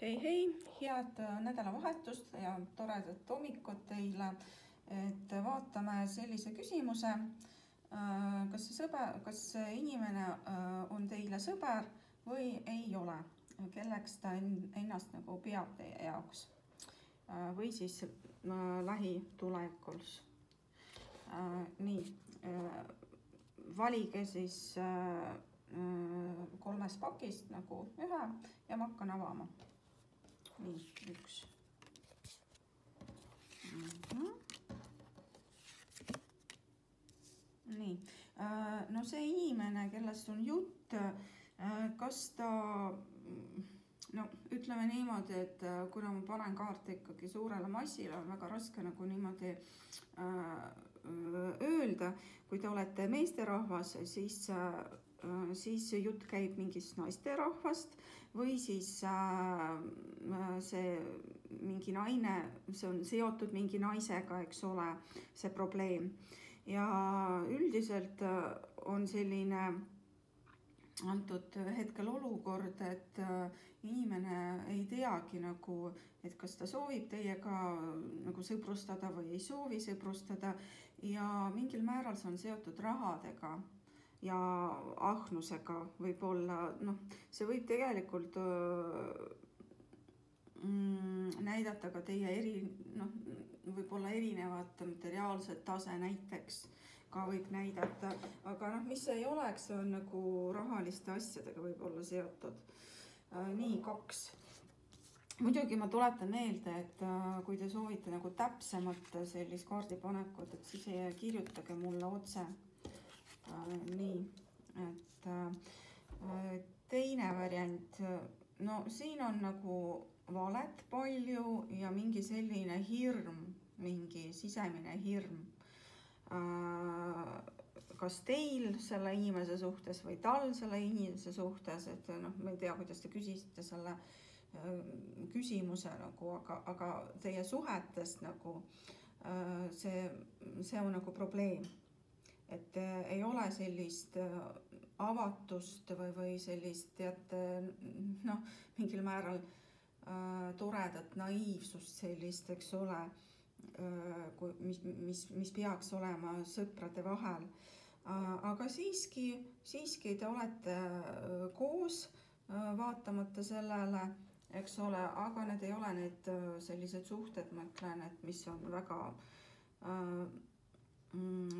Hei, head nädalavahetust ja toredat hommikut teile. Et vaatame sellise küsimuse, kas see inimene on teile sõber või ei ole, kelleks ta ennast nagu peab teie jaoks või siis lähitulevikus. Nii, valige siis kolmest pakist nagu ühe ja ma hakkan avama. Nii, üks. Nii, no see inimene, kellest on jutt, kas ta, no ütleme niimoodi, et kuna ma panen kaarte ikkagi suurele massile, on väga raske nagu niimoodi öelda, kui te olete meesterahvas, siis jutt käib mingist naisterahvast või siis see mingi naine, see on seotud mingi naisega, eks ole, see probleem. Ja üldiselt on selline antud hetkel olukord, et inimene ei teagi nagu, et kas ta soovib teiega nagu sõbrustada või ei soovi sõbrustada ja mingil määral see on seotud rahadega ja ahnusega võib-olla, noh, see võib tegelikult näidata ka teie võib-olla erinevat materiaalset tase näiteks ka võib näidata, aga noh, mis ei oleks, on nagu rahaliste asjadega võib-olla seotud. Nii, 2. Muidugi ma tuletan meelde, et kui te soovite nagu täpsemat sellist kaardipanekut, et siis kirjutage mulle otse. Nii, et teine variant, no siin on nagu valet palju ja mingi selline hirm, mingi sisemine hirm. Kas teil selle inimese suhtes või tal selle inimese suhtes, et noh, ma ei tea, kuidas te küsisite selle küsimuse nagu, aga teie suhetest nagu see on nagu probleem. Et ei ole sellist avatust või sellist, teate, noh, mingil määral toredat naiivsust sellist, eks ole, mis peaks olema sõprade vahel. Aga siiski te olete koos, vaatamata sellele, eks ole, aga need ei ole need sellised suhted, ma ütlen, et mis on väga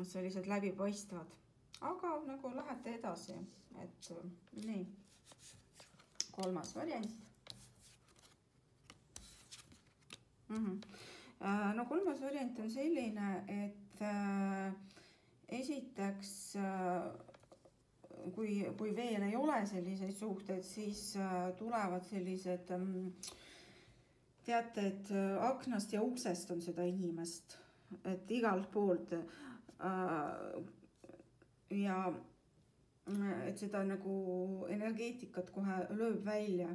sellised läbipaistvad, aga nagu lähete edasi, et nii, 3. variant. No 3. variant on selline, et esiteks, kui veel ei ole selliseid suhteid, siis tulevad sellised, teate, et aknast ja uksest on seda inimest, et igalt poolt ja et seda nagu energeetikat kohe lööb välja.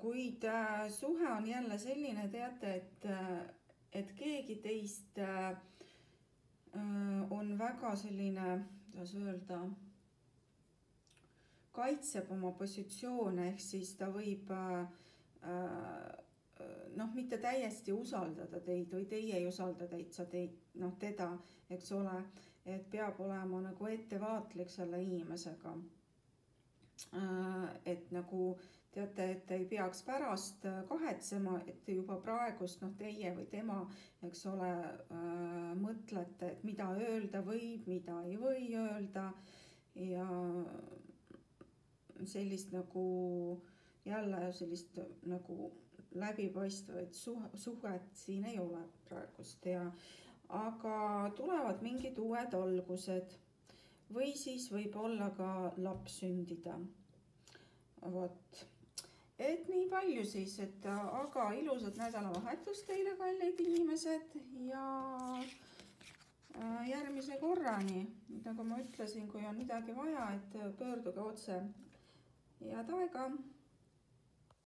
Kuid suhe on jälle selline, teate, et keegi teist on väga selline, kuidas öelda, kaitseb oma positsioone, ehk siis ta võib noh, mitte täiesti usaldada teid või teie ei usalda teda, eks ole, et peab olema nagu ettevaatlik selle inimesega. Et nagu teate, et ei peaks pärast kahetsema, et juba praegust teie või tema, eks ole, mõtlete, et mida öelda võib, mida ei või öelda ja sellist nagu jälle sellist nagu läbipaistvaid suhet siin ei ole praegust aga tulevad mingid uued algused või siis võib olla ka laps sündida. Vot, et nii palju siis, et aga ilusat nädalavahetust teile, kallid inimesed, ja järgmise korrani, nagu ma ütlesin, kui on midagi vaja, et pöörduge otse. Head aega!